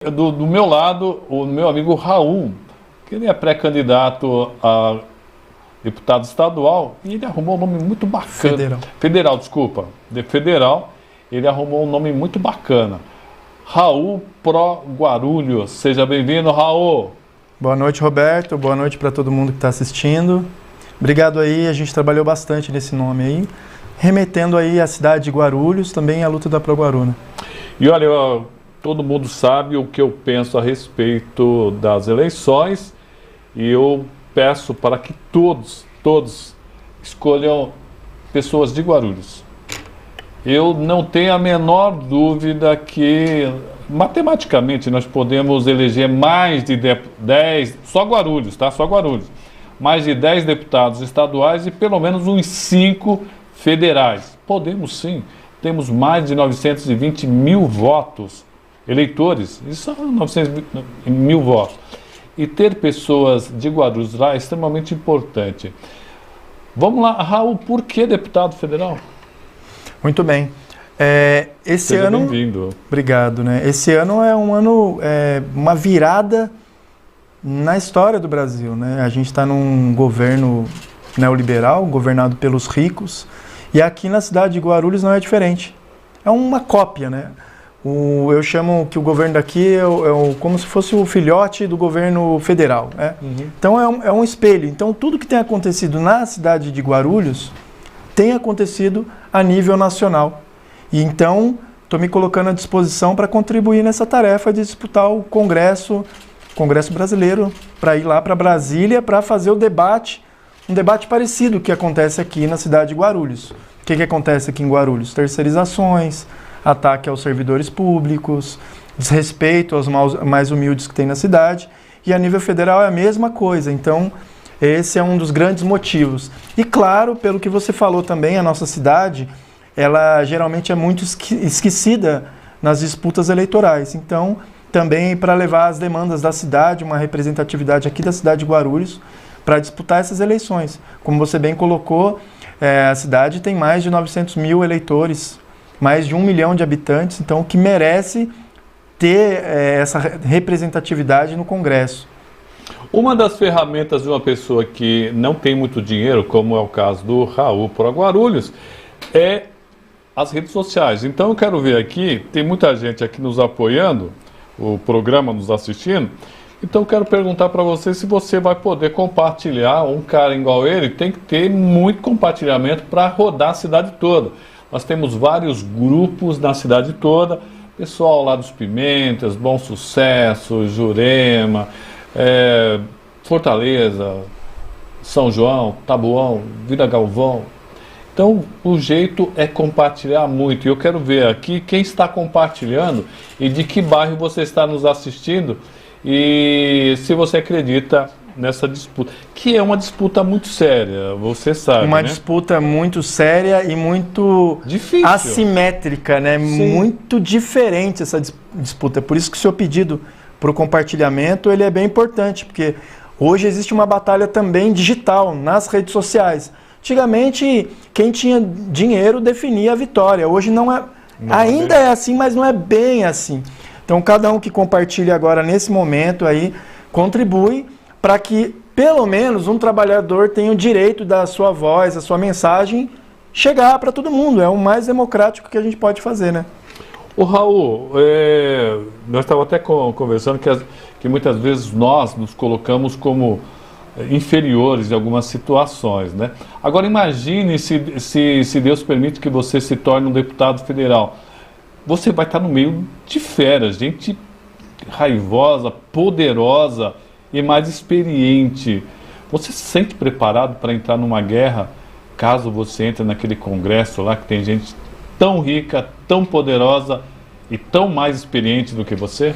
Do meu lado, o meu amigo Raul, que ele é pré-candidato a deputado estadual e ele arrumou um nome muito bacana. Federal, desculpa. Federal, ele arrumou um nome muito bacana. Raul Pro Guarulhos. Seja bem-vindo, Raul. Boa noite, Roberto. Boa noite para todo mundo que está assistindo. Obrigado aí, a gente trabalhou bastante nesse nome aí, remetendo aí à cidade de Guarulhos, também à luta da Pro Guaruna. E olha, todo mundo sabe o que eu penso a respeito das eleições e eu peço para que todos escolham pessoas de Guarulhos. Eu não tenho a menor dúvida que, matematicamente, nós podemos eleger mais de 10, só Guarulhos, tá? Só Guarulhos. Mais de 10 deputados estaduais e pelo menos uns 5 federais. Podemos sim. Temos mais de 920 mil votos. Eleitores, isso são 900 mil votos. E ter pessoas de Guarulhos lá é extremamente importante. Vamos lá, Raul, por que deputado federal? Muito bem. Esse Seja ano... bem-vindo. Obrigado, né? Esse ano é um ano, uma virada na história do Brasil, né? A gente está num governo neoliberal, governado pelos ricos, e aqui na cidade de Guarulhos não é diferente. É uma cópia, né? Eu chamo que o governo daqui como se fosse o filhote do governo federal, né? Então é um espelho. Então tudo que tem acontecido na cidade de Guarulhos tem acontecido a nível nacional. E então estou me colocando à disposição para contribuir nessa tarefa de disputar o Congresso brasileiro, para ir lá para Brasília para fazer um debate parecido que acontece aqui na cidade de Guarulhos. O que acontece aqui em Guarulhos? Terceirizações, ataque aos servidores públicos, desrespeito aos mais humildes que tem na cidade, e a nível federal é a mesma coisa. Então, esse é um dos grandes motivos. E claro, pelo que você falou também, a nossa cidade, ela geralmente é muito esquecida nas disputas eleitorais. Então, também para levar as demandas da cidade, uma representatividade aqui da cidade de Guarulhos, para disputar essas eleições. Como você bem colocou, a cidade tem mais de 900 mil eleitores, mais de 1 milhão de habitantes, então que merece ter essa representatividade no Congresso. Uma das ferramentas de uma pessoa que não tem muito dinheiro, como é o caso do Raul Pro Guarulhos, é as redes sociais. Então eu quero ver aqui, tem muita gente aqui nos apoiando, o programa nos assistindo, então eu quero perguntar para você se você vai poder compartilhar. Um cara igual ele tem que ter muito compartilhamento para rodar a cidade toda. Nós temos vários grupos na cidade toda, pessoal lá dos Pimentas, Bom Sucesso, Jurema, Fortaleza, São João, Taboão, Vila Galvão. Então o jeito é compartilhar muito. E eu quero ver aqui quem está compartilhando e de que bairro você está nos assistindo e se você acredita nessa disputa, que é uma disputa muito séria, você sabe, uma né? Disputa muito séria e muito difícil, assimétrica, né? Sim. Muito diferente essa disputa. Por isso que o seu pedido para o compartilhamento ele é bem importante, porque hoje existe uma batalha também digital nas redes sociais. Antigamente, quem tinha dinheiro definia a vitória. Hoje não é. Ainda é assim, mas não é bem assim. Então, cada um que compartilha agora nesse momento aí contribui para que, pelo menos, um trabalhador tenha o direito da sua voz, da sua mensagem, chegar para todo mundo. É o mais democrático que a gente pode fazer, né? O Raul, nós estávamos até conversando que muitas vezes nós nos colocamos como inferiores em algumas situações, né? Agora imagine se Deus permite que você se torne um deputado federal. Você vai estar no meio de feras, gente raivosa, poderosa e mais experiente. Você se sente preparado para entrar numa guerra, caso você entre naquele congresso lá que tem gente tão rica, tão poderosa e tão mais experiente do que você?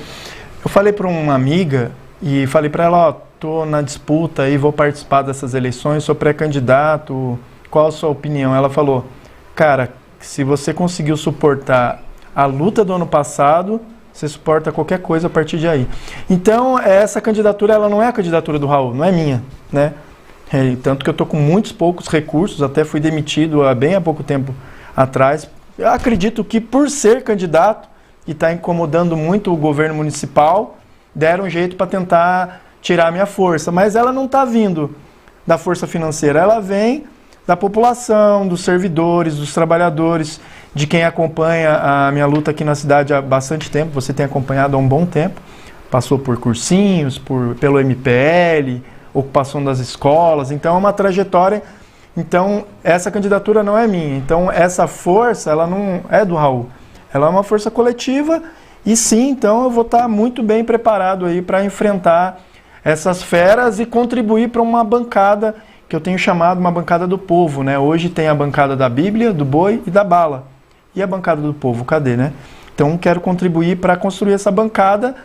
Eu falei para uma amiga e falei para ela, ó, tô na disputa e vou participar dessas eleições, sou pré-candidato, qual a sua opinião? Ela falou, cara, se você conseguiu suportar a luta do ano passado, você suporta qualquer coisa a partir de aí. Então, essa candidatura, ela não é a candidatura do Raul, não é minha, né? Tanto que eu estou com muitos poucos recursos, até fui demitido há pouco tempo atrás. Eu acredito que por ser candidato, e está incomodando muito o governo municipal, deram um jeito para tentar tirar a minha força. Mas ela não está vindo da força financeira, ela vem da população, dos servidores, dos trabalhadores, de quem acompanha a minha luta aqui na cidade há bastante tempo. Você tem acompanhado há um bom tempo, passou por cursinhos, pelo MPL, ocupação das escolas, então é uma trajetória. Então essa candidatura não é minha, então essa força ela não é do Raul, ela é uma força coletiva e sim, então eu vou estar muito bem preparado aí para enfrentar essas feras e contribuir para uma bancada que eu tenho chamado uma bancada do povo, né? Hoje tem a bancada da Bíblia, do boi e da bala. E a bancada do povo, cadê, né? Então quero contribuir para construir essa bancada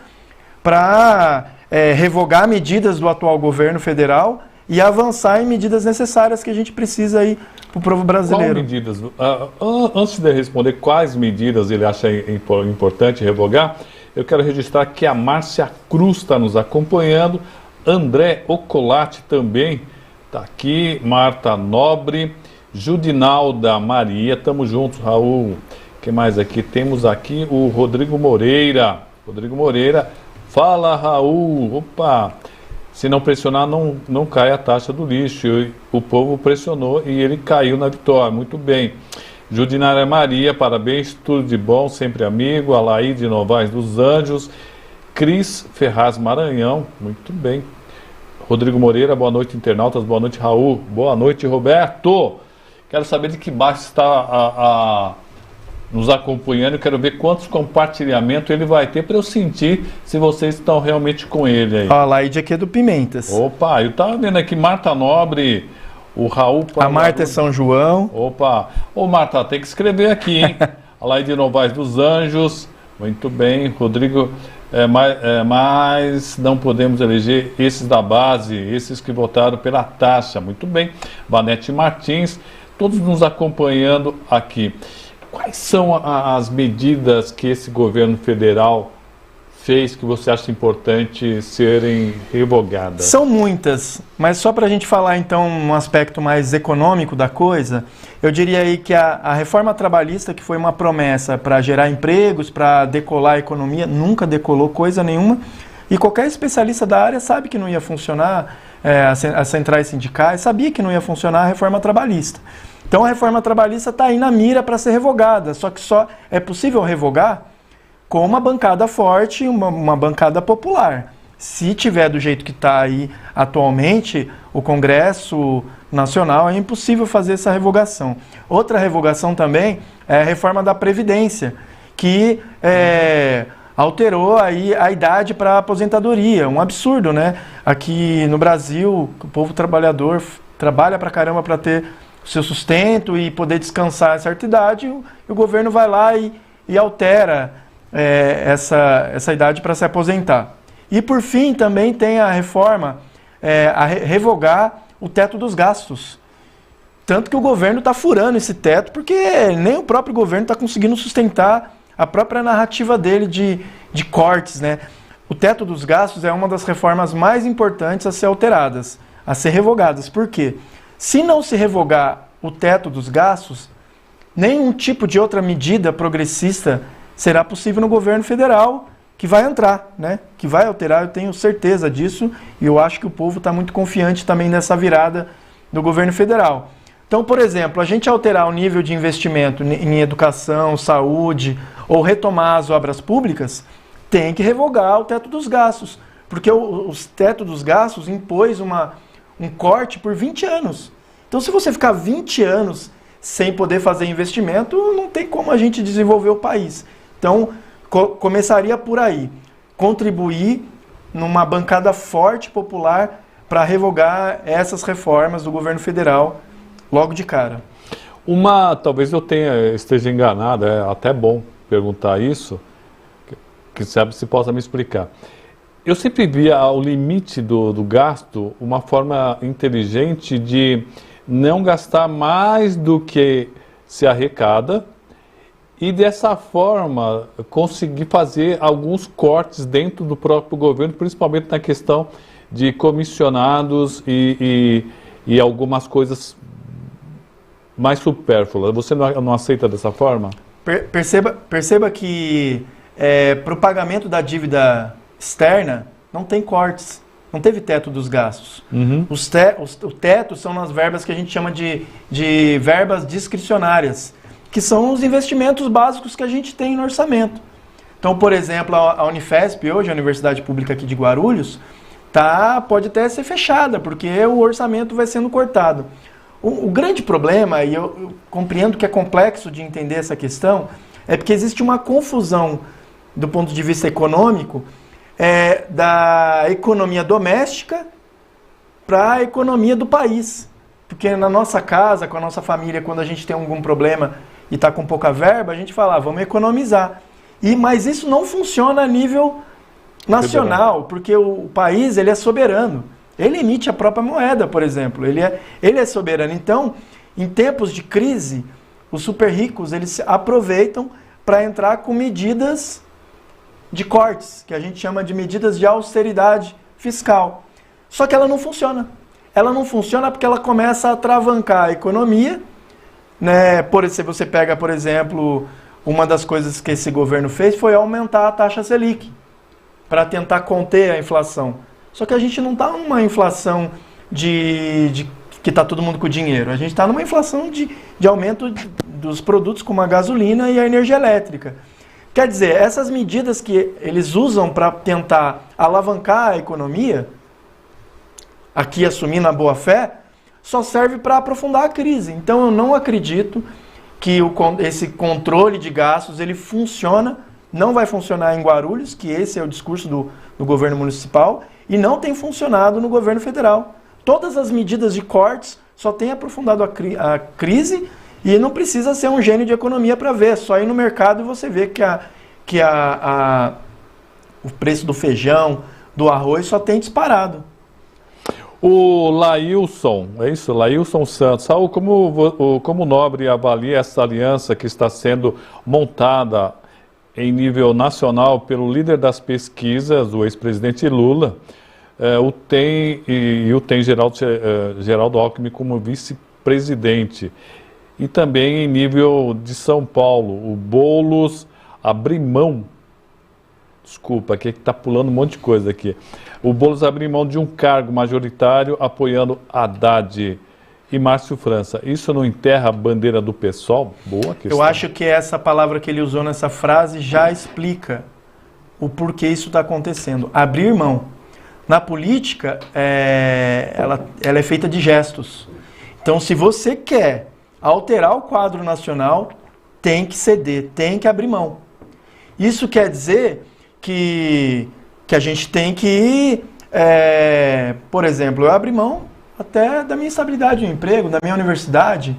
para revogar medidas do atual governo federal e avançar em medidas necessárias que a gente precisa aí para o povo brasileiro. Quais medidas? Antes de responder quais medidas ele acha importante revogar, eu quero registrar que a Márcia Cruz está nos acompanhando, André Ocolati também está aqui, Marta Nobre, Judinalda Maria, estamos juntos, Raul. O que mais aqui? Temos aqui o Rodrigo Moreira. Rodrigo Moreira, fala Raul, opa, se não pressionar não cai a taxa do lixo. O povo pressionou e ele caiu na vitória, muito bem. Judinalda Maria, parabéns, tudo de bom, sempre amigo. Alaide Novaes dos Anjos, Cris Ferraz Maranhão, muito bem. Rodrigo Moreira, boa noite internautas, boa noite Raul, boa noite Roberto. Quero saber de que baixo está nos acompanhando, quero ver quantos compartilhamentos ele vai ter para eu sentir se vocês estão realmente com ele aí. A Laide aqui é do Pimentas. Opa, eu estava vendo aqui Marta Nobre, o Raul... A Marta é São João. Opa, ô Marta, tem que escrever aqui, hein? A Laide Novaes dos Anjos, muito bem, Rodrigo... mas não podemos eleger esses da base, esses que votaram pela taxa. Muito bem. Vanete Martins, todos nos acompanhando aqui. Quais são as medidas que esse governo federal fez que você acha importante serem revogadas? São muitas, mas só para a gente falar então um aspecto mais econômico da coisa, eu diria aí que a reforma trabalhista, que foi uma promessa para gerar empregos, para decolar a economia, nunca decolou coisa nenhuma, e qualquer especialista da área sabe que não ia funcionar, as centrais sindicais sabia que não ia funcionar a reforma trabalhista. Então a reforma trabalhista está aí na mira para ser revogada, só que só é possível revogar com uma bancada forte, uma bancada popular. Se tiver do jeito que está aí atualmente, o Congresso Nacional, é impossível fazer essa revogação. Outra revogação também é a reforma da Previdência, que alterou aí a idade para a aposentadoria. Um absurdo, né? Aqui no Brasil, o povo trabalhador trabalha pra caramba para ter o seu sustento e poder descansar a certa idade, e o governo vai lá e altera essa idade para se aposentar. E por fim também tem a reforma a revogar o teto dos gastos. Tanto que o governo está furando esse teto, porque nem o próprio governo está conseguindo sustentar a própria narrativa dele de cortes, né? O teto dos gastos é uma das reformas mais importantes a ser alteradas, a ser revogadas. Por quê? Se não se revogar o teto dos gastos, nenhum tipo de outra medida progressista será possível no governo federal, que vai entrar, né? Que vai alterar, eu tenho certeza disso, e eu acho que o povo está muito confiante também nessa virada do governo federal. Então, por exemplo, a gente alterar o nível de investimento em educação, saúde, ou retomar as obras públicas, tem que revogar o teto dos gastos, porque o teto dos gastos impôs um corte por 20 anos. Então, se você ficar 20 anos sem poder fazer investimento, não tem como a gente desenvolver o país. Então, começaria por aí, contribuir numa bancada forte popular para revogar essas reformas do governo federal logo de cara. Talvez eu esteja enganado, é até bom perguntar isso, que sabe se possa me explicar. Eu sempre via ao limite do gasto uma forma inteligente de não gastar mais do que se arrecada, e dessa forma conseguir fazer alguns cortes dentro do próprio governo, principalmente na questão de comissionados e algumas coisas mais supérfluas. Você não aceita dessa forma? Perceba que para o pagamento da dívida externa, não tem cortes. Não teve teto dos gastos. O teto são nas verbas que a gente chama de verbas discricionárias, que são os investimentos básicos que a gente tem no orçamento. Então, por exemplo, a Unifesp hoje, a Universidade Pública aqui de Guarulhos, pode até ser fechada, porque o orçamento vai sendo cortado. O grande problema, e eu compreendo que é complexo de entender essa questão, é porque existe uma confusão do ponto de vista econômico da economia doméstica para a economia do país. Porque na nossa casa, com a nossa família, quando a gente tem algum problema e está com pouca verba, a gente fala, vamos economizar. Mas isso não funciona a nível nacional, porque o país ele é soberano. Ele emite a própria moeda, por exemplo. Ele é soberano. Então, em tempos de crise, os super ricos eles aproveitam para entrar com medidas de cortes, que a gente chama de medidas de austeridade fiscal. Só que ela não funciona. Ela não funciona porque ela começa a atravancar a economia, né? Se você pega, por exemplo, uma das coisas que esse governo fez foi aumentar a taxa Selic, para tentar conter a inflação. Só que a gente não está numa inflação que está todo mundo com dinheiro. A gente está numa inflação de aumento dos produtos como a gasolina e a energia elétrica. Quer dizer, essas medidas que eles usam para tentar alavancar a economia, aqui assumindo a boa-fé, só serve para aprofundar a crise. Então eu não acredito que esse controle de gastos ele funciona, não vai funcionar em Guarulhos, que esse é o discurso do governo municipal, e não tem funcionado no governo federal. Todas as medidas de cortes só têm aprofundado a crise e não precisa ser um gênio de economia para ver. Só ir no mercado e você vê que o preço do feijão, do arroz só tem disparado. O Lailson, é isso? Lailson Santos. Raul, como o Nobre avalia essa aliança que está sendo montada em nível nacional pelo líder das pesquisas, o ex-presidente Lula, o TEM Geraldo Alckmin como vice-presidente, e também em nível de São Paulo, o Boulos abrir mão, desculpa, aqui está pulando um monte de coisa aqui, o Boulos abrir mão de um cargo majoritário apoiando Haddad e Márcio França. Isso não enterra a bandeira do PSOL? Boa questão. Eu acho que essa palavra que ele usou nessa frase já explica o porquê isso está acontecendo. Abrir mão. Na política, ela é feita de gestos. Então, se você quer alterar o quadro nacional, tem que ceder, tem que abrir mão. Isso quer dizer que a gente tem que ir, por exemplo, eu abri mão até da minha estabilidade no emprego, da minha universidade.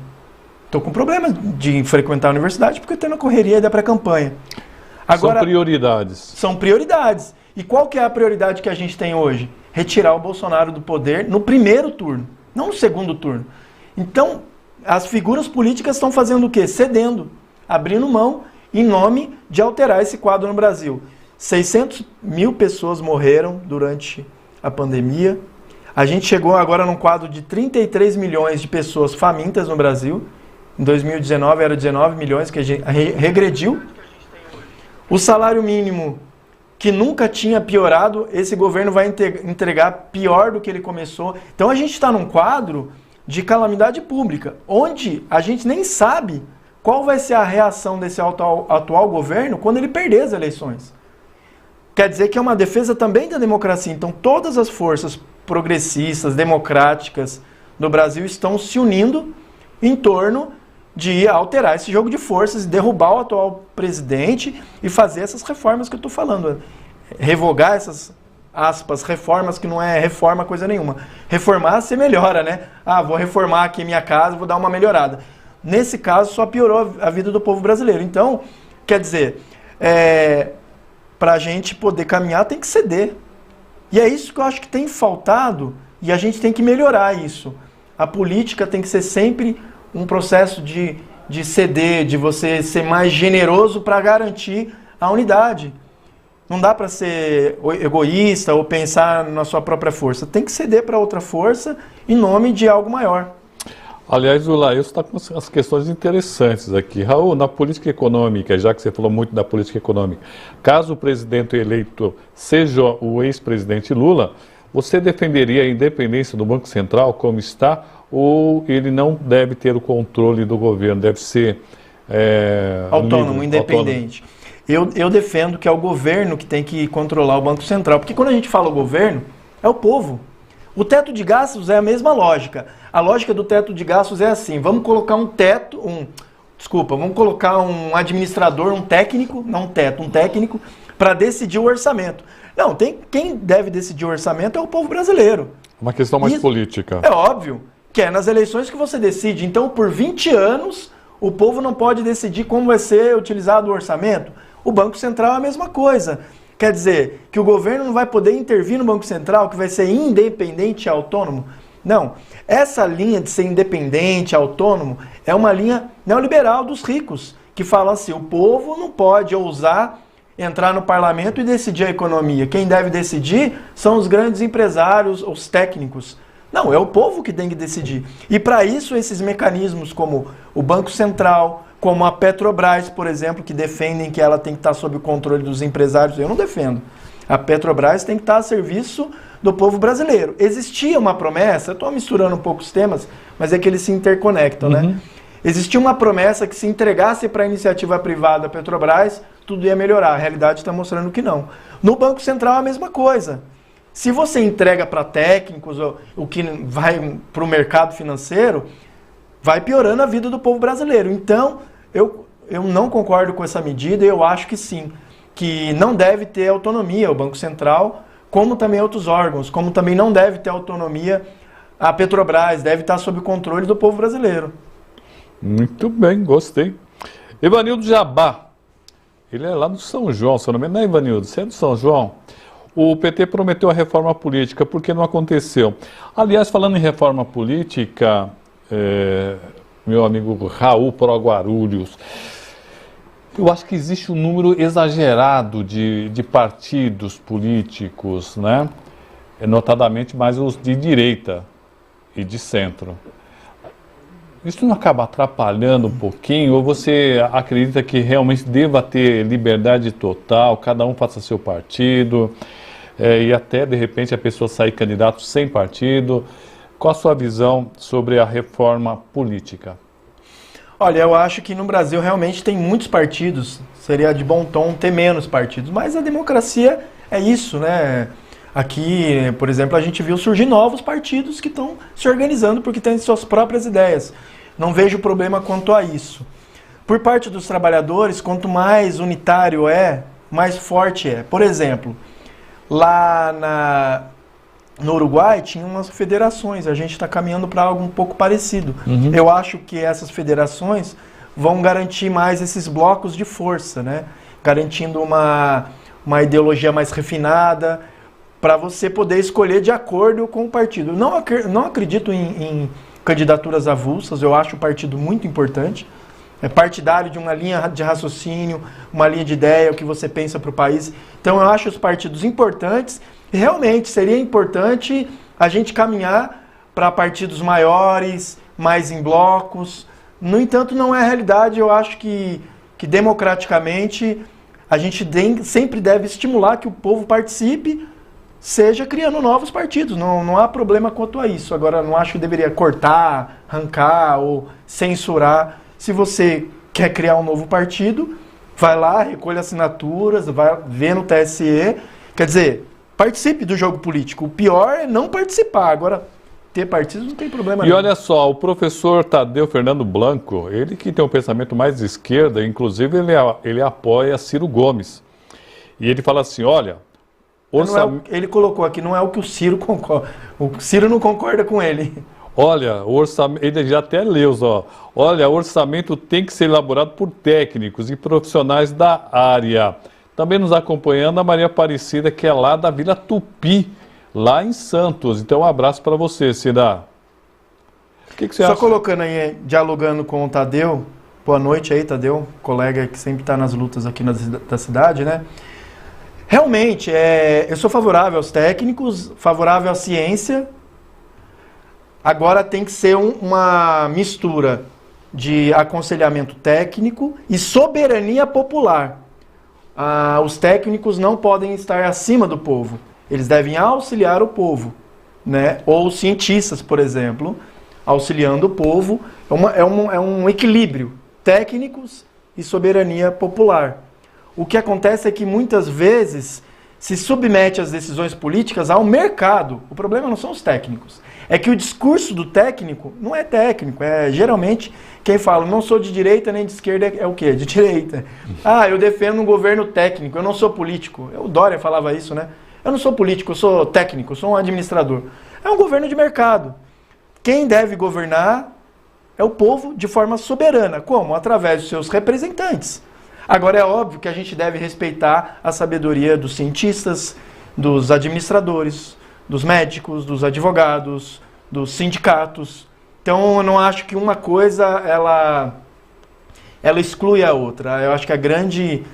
Estou com problema de frequentar a universidade porque eu estou na correria da pré-campanha. Agora, são prioridades. São prioridades. E qual que é a prioridade que a gente tem hoje? Retirar o Bolsonaro do poder no primeiro turno, não no segundo turno. Então, as figuras políticas estão fazendo o quê? Cedendo, abrindo mão em nome de alterar esse quadro no Brasil. 600 mil pessoas morreram durante a pandemia. A gente chegou agora num quadro de 33 milhões de pessoas famintas no Brasil. Em 2019 era 19 milhões, que a gente regrediu. O salário mínimo, que nunca tinha piorado, esse governo vai entregar pior do que ele começou. Então a gente está num quadro de calamidade pública, onde a gente nem sabe qual vai ser a reação desse atual governo quando ele perder as eleições. Quer dizer que é uma defesa também da democracia. Então todas as forças progressistas, democráticas do Brasil estão se unindo em torno de alterar esse jogo de forças e derrubar o atual presidente e fazer essas reformas que eu estou falando. Revogar essas, aspas, reformas que não é reforma coisa nenhuma. Reformar você melhora, né? Ah, vou reformar aqui minha casa, vou dar uma melhorada. Nesse caso só piorou a vida do povo brasileiro. Então, quer dizer, para a gente poder caminhar tem que ceder. E é isso que eu acho que tem faltado e a gente tem que melhorar isso. A política tem que ser sempre um processo de ceder, de você ser mais generoso para garantir a unidade. Não dá para ser egoísta ou pensar na sua própria força. Tem que ceder para outra força em nome de algo maior. Aliás, o Laelso está com as questões interessantes aqui. Raul, na política econômica, já que você falou muito da política econômica, caso o presidente eleito seja o ex-presidente Lula, você defenderia a independência do Banco Central como está, ou ele não deve ter o controle do governo, deve ser autônomo, livre, independente? Eu defendo que é o governo que tem que controlar o Banco Central, porque quando a gente fala o governo, é o povo. O teto de gastos é a mesma lógica. A lógica do teto de gastos é assim, vamos colocar vamos colocar um administrador, um técnico, não um teto, um técnico, para decidir o orçamento. Não, quem deve decidir o orçamento é o povo brasileiro. Uma questão mais política. É óbvio que é nas eleições que você decide. Então, por 20 anos, o povo não pode decidir como vai ser utilizado o orçamento. O Banco Central é a mesma coisa. Quer dizer, que o governo não vai poder intervir no Banco Central, que vai ser independente e autônomo? Não. Essa linha de ser independente, autônomo, é uma linha neoliberal dos ricos, que fala assim, o povo não pode ousar entrar no parlamento e decidir a economia. Quem deve decidir são os grandes empresários, os técnicos. Não, é o povo que tem que decidir. E para isso, esses mecanismos como o Banco Central, como a Petrobras, por exemplo, que defendem que ela tem que estar sob o controle dos empresários, eu não defendo. A Petrobras tem que estar a serviço do povo brasileiro. Existia uma promessa, eu estou misturando um pouco os temas, mas é que eles se interconectam, né? Existia uma promessa que se entregasse para a iniciativa privada a Petrobras, tudo ia melhorar. A realidade está mostrando que não. No Banco Central a mesma coisa. Se você entrega para técnicos o que vai para o mercado financeiro, vai piorando a vida do povo brasileiro. Então, eu não concordo com essa medida e eu acho que sim, que não deve ter autonomia o Banco Central, como também outros órgãos, como também não deve ter autonomia a Petrobras, deve estar sob o controle do povo brasileiro. Muito bem, gostei. Ivanildo Jabá, ele é lá do São João, se eu não me engano, não é, Ivanildo? Você é do São João? O PT prometeu a reforma política, por que não aconteceu? Aliás, falando em reforma política, meu amigo Raul Pro Guarulhos, eu acho que existe um número exagerado de partidos políticos, né? Notadamente mais os de direita e de centro. Isso não acaba atrapalhando um pouquinho? Ou você acredita que realmente deva ter liberdade total, cada um faça seu partido, e até, de repente, a pessoa sair candidato sem partido? Qual a sua visão sobre a reforma política? Olha, eu acho que no Brasil realmente tem muitos partidos, seria de bom tom ter menos partidos, mas a democracia é isso, né? Aqui, por exemplo, a gente viu surgir novos partidos que estão se organizando porque têm suas próprias ideias. Não vejo problema quanto a isso. Por parte dos trabalhadores, quanto mais unitário é, mais forte é. Por exemplo, lá no Uruguai tinha umas federações, a gente está caminhando para algo um pouco parecido. Eu acho que essas federações vão garantir mais esses blocos de força, né? Garantindo uma ideologia mais refinada, para você poder escolher de acordo com o partido. Não acredito em candidaturas avulsas, eu acho o partido muito importante. É partidário de uma linha de raciocínio, uma linha de ideia, o que você pensa para o país. Então eu acho os partidos importantes e realmente seria importante a gente caminhar para partidos maiores, mais em blocos. No entanto, não é a realidade. Eu acho que democraticamente a gente sempre deve estimular que o povo participe, seja criando novos partidos, não há problema quanto a isso. Agora, não acho que deveria cortar, arrancar ou censurar. Se você quer criar um novo partido, vai lá, recolhe assinaturas, vai ver no TSE. Quer dizer, participe do jogo político. O pior é não participar. Agora, ter partidos não tem problema nenhum. E olha só, o professor Tadeu Fernando Blanco, ele que tem um pensamento mais de esquerda, inclusive ele apoia Ciro Gomes. E ele fala assim, olha... ele colocou aqui, não é o que o Ciro concorda. O Ciro não concorda com ele. Olha, o orçamento, ele já até leu, ó. Olha, o orçamento tem que ser elaborado por técnicos e profissionais da área. Também nos acompanhando a Maria Aparecida, que é lá da Vila Tupi, lá em Santos. Então, um abraço para você, Cida. O que você acha? Só colocando aí, dialogando com o Tadeu. Boa noite aí, Tadeu, colega que sempre está nas lutas aqui da cidade, né? Realmente, eu sou favorável aos técnicos, favorável à ciência, Agora tem que ser uma mistura de aconselhamento técnico e soberania popular. Os técnicos não podem estar acima do povo. Eles devem auxiliar o povo, né? Ou os cientistas, por exemplo, auxiliando o povo. É um equilíbrio, técnicos e soberania popular. O que acontece é que muitas vezes se submete as decisões políticas ao mercado. O problema não são os técnicos. É que o discurso do técnico não é técnico. É geralmente quem fala, não sou de direita nem de esquerda, é o quê? De direita. Eu defendo um governo técnico, eu não sou político. O Dória falava isso, né? Eu não sou político, eu sou técnico, eu sou um administrador. É um governo de mercado. Quem deve governar é o povo de forma soberana. Como? Através dos seus representantes. Agora é óbvio que a gente deve respeitar a sabedoria dos cientistas, dos administradores, dos médicos, dos advogados, dos sindicatos. Então eu não acho que uma coisa ela exclui a outra. Eu acho que a grande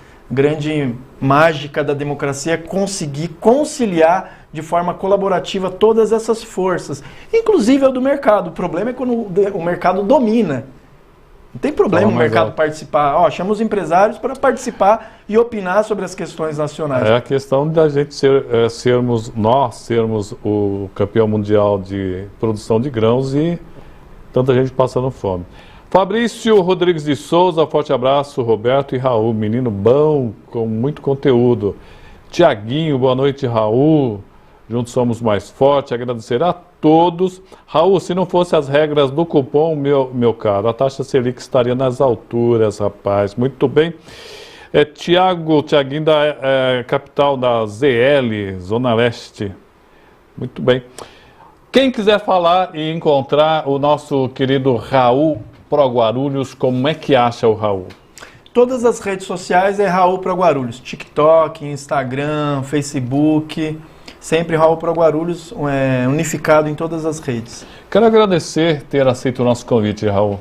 mágica da democracia é conseguir conciliar de forma colaborativa todas essas forças, inclusive a do mercado. O problema é quando o mercado domina. Não tem problema o mercado participar. Chama os empresários para participar e opinar sobre as questões nacionais. É a questão da gente sermos o campeão mundial de produção de grãos e tanta gente passando fome. Fabrício Rodrigues de Souza, forte abraço. Roberto e Raul, menino bom, com muito conteúdo. Tiaguinho, boa noite, Raul. Juntos somos mais fortes. Agradecer a todos. Raul, se não fosse as regras do cupom, meu caro, a taxa Selic estaria nas alturas, rapaz. Muito bem. Tiaguinho da capital da ZL, Zona Leste. Muito bem. Quem quiser falar e encontrar o nosso querido Raul Pro Guarulhos, como é que acha o Raul? Todas as redes sociais é Raul Pro Guarulhos. TikTok, Instagram, Facebook... Sempre Raul Pro Guarulhos, unificado em todas as redes. Quero agradecer ter aceito o nosso convite, Raul.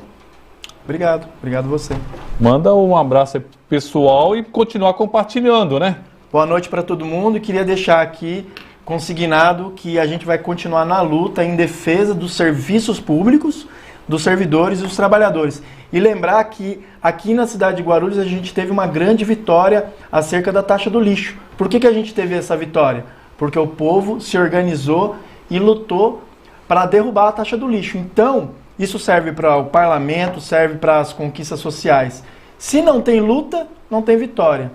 Obrigado você. Manda um abraço pessoal e continuar compartilhando, né? Boa noite para todo mundo e queria deixar aqui consignado que a gente vai continuar na luta em defesa dos serviços públicos, dos servidores e dos trabalhadores. E lembrar que aqui na cidade de Guarulhos a gente teve uma grande vitória acerca da taxa do lixo. Por que a gente teve essa vitória? Porque o povo se organizou e lutou para derrubar a taxa do lixo. Então, isso serve para o parlamento, serve para as conquistas sociais. Se não tem luta, não tem vitória.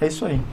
É isso aí.